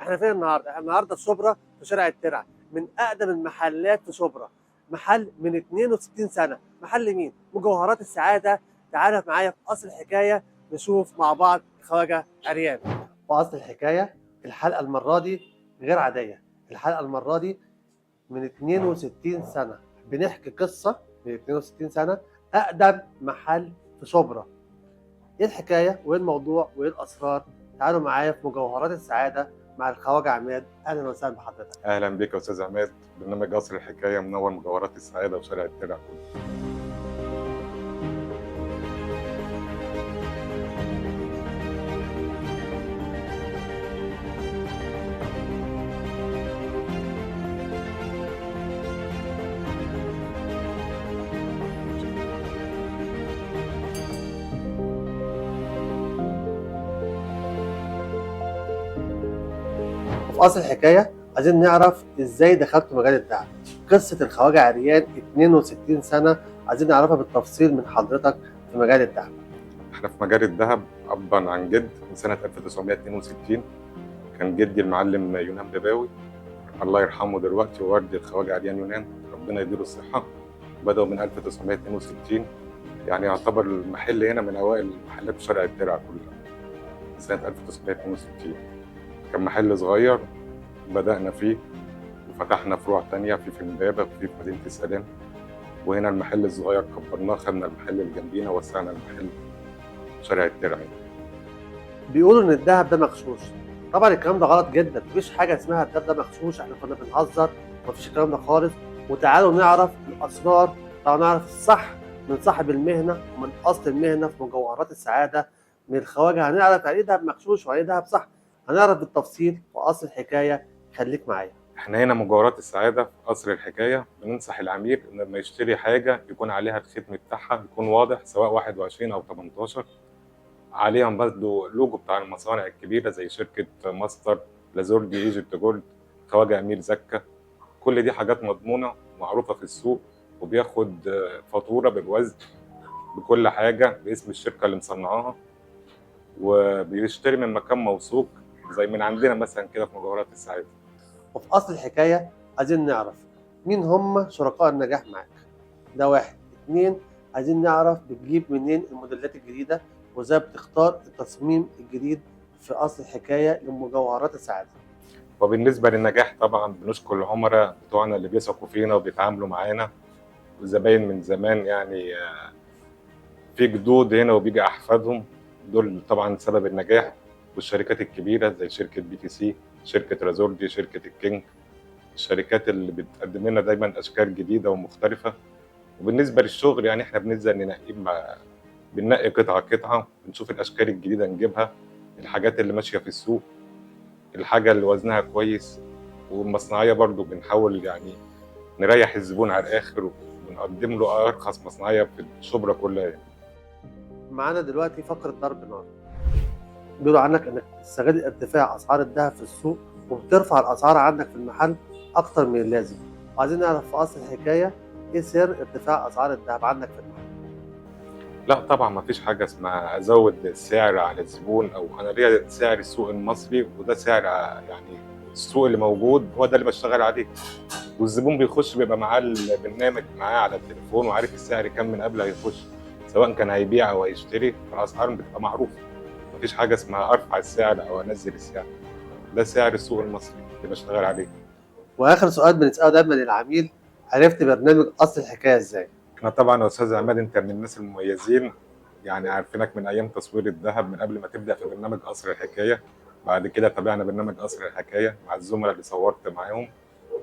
احنا فين النهارده؟ احنا النهارده في شبرا في شارع الترع، من اقدم المحلات في شبرا. محل من 62 سنه. محل مين؟ مجوهرات السعاده. تعالى معايا في اصل الحكايه نشوف مع بعض خواجه عريان. واصل الحكايه الحلقه المره دي غير عاديه. الحلقه المره دي من 62 سنه بنحكي قصه من 62 سنه اقدم محل في شبرا. ايه الحكايه وايه الموضوع وايه الاسرار؟ تعالوا معايا في مجوهرات السعاده مع الخواجه عماد. اهلا وسهلا بحضرتك. اهلا بك يا استاذ عماد. برنامج قصر الحكايه منور مجوهرات السعاده وشارع الترع كله. وفي اصل الحكايه عايزين نعرف ازاي دخلت مجال الدعم. قصه الخواجه عريان 62 سنه عايزين نعرفها بالتفصيل من حضرتك في مجال الدعم. احنا في مجال الذهب ابا عن جد من سنه 1962. كان جدي المعلم يونان بباوي الله يرحمه دلوقتي، ووالدي الخواجه عريان يونان ربنا يديله الصحه. بدأوا من 1962، يعني يعتبر المحل هنا من اوائل المحلات في شارع الترع كلها. سنه 1962 كان محل صغير بدأنا فيه، وفتحنا فروع تانية في إمبابة وفي مدينة السلام. وهنا المحل الصغير كبرناه، خدنا المحل اللي جنبينا وسعنا المحل شارع الترع. بيقولوا ان الذهب ده مغشوش. طبعا الكلام ده غلط جدا، مفيش حاجه اسمها الذهب ده مغشوش، احنا كنا بنهزر، مفيش الكلام ده خالص. وتعالوا نعرف الاسرار، تعالوا نعرف الصح من صاحب المهنه ومن اصل المهنه في مجوهرات السعاده من الخواجه. هنعرف يعني ايه دهب مغشوش ويعني ايه دهب صح. هنعرف بالتفصيل في اصل الحكايه. خليك معايا. احنا هنا مجوهرات السعادة في قصر الحكاية بننصح العميل إن لما يشتري حاجة يكون عليها الختم بتاعها يكون واضح، سواء 21 أو 18. عليها برضه اللوجو بتاع المصانع الكبيرة زي شركة ماستر، لازوردي، ايجيبت جولد، خواجة أمير زكا. كل دي حاجات مضمونة ومعروفة في السوق، وبياخد فاتورة بالوزن بكل حاجة باسم الشركة اللي مصنعاها، وبيشتري من مكان موثوق زي من عندنا مثلا كده في مجوهرات السعادة. وفي اصل الحكايه عايزين نعرف مين هم شركاء النجاح معاك. ده واحد. اتنين، عايزين نعرف بتجيب منين الموديلات الجديده وازاي بتختار التصميم الجديد في اصل الحكايه لمجوهرات السعاده. وبالنسبة للنجاح طبعا بنشكر العملاء بتوعنا اللي بيثقوا فينا وبيتعاملوا معانا، والزباين من زمان يعني في جدود هنا وبيجي أحفادهم، دول طبعا سبب النجاح. والشركات الكبيرة زي شركة بي تي سي، شركة رازوردي، شركة الكينج، الشركات اللي بتقدم لنا دايما أشكال جديدة ومختلفة. وبالنسبة للشغل يعني احنا بننزل ننقي بننقي قطعة قطعة، بنشوف الأشكال الجديدة نجيبها، الحاجات اللي ماشية في السوق، الحاجة اللي وزنها كويس. والمصنعية برضو بنحاول يعني نريح الزبون على الآخر، وبنقدم له أرخص مصنعية في الشبرا كلها يعني. معانا دلوقتي فقره ضرب نار. بيقولوا عنك انك بتستغل ارتفاع اسعار الذهب في السوق وبترفع الاسعار عندك في المحل اكتر من اللازم. وعايزين نعرف في اصل الحكايه ايه سر ارتفاع اسعار الذهب عندك في المحل. لا طبعا ما فيش حاجة اسمها أزود السعر على الزبون، أو أنا ليا سعر السوق المصري وده سعر يعني السوق اللي موجود هو ده اللي بشتغل عليه. والزبون بيخش بيبقى معاه البرنامج معاه على التليفون وعارف السعر كام من قبل هيخش، سواء كان هيبيع أو هيشتري، فالأسعار بتبقى معروفة. مفيش حاجة اسمها أرفع السعر أو أنزل السعر، ده سعر السوق المصري اللي بشتغل عليه. واخر سؤال بنساله دايما للعميل، عرفت برنامج اصل الحكايه ازاي؟ احنا طبعا يا أستاذ عماد أنت من الناس المميزين، يعني عارفينك من أيام تصوير الذهب من قبل ما تبدأ في برنامج قصر الحكاية. بعد كده تابعنا برنامج قصر الحكاية مع الزملاء اللي صورت معاهم،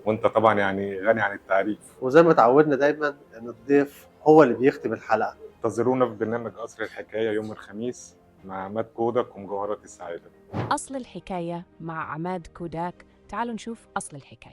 وأنت طبعا يعني غني عن التعريف. وزي ما اتعودنا دايما ان الضيف هو اللي بيختم الحلقه. انتظرونا في برنامج قصر الحكاية يوم الخميس مع عماد كودك ومجوهرات السعادة. أصل الحكاية مع عماد كوداك. تعالوا نشوف أصل الحكاية.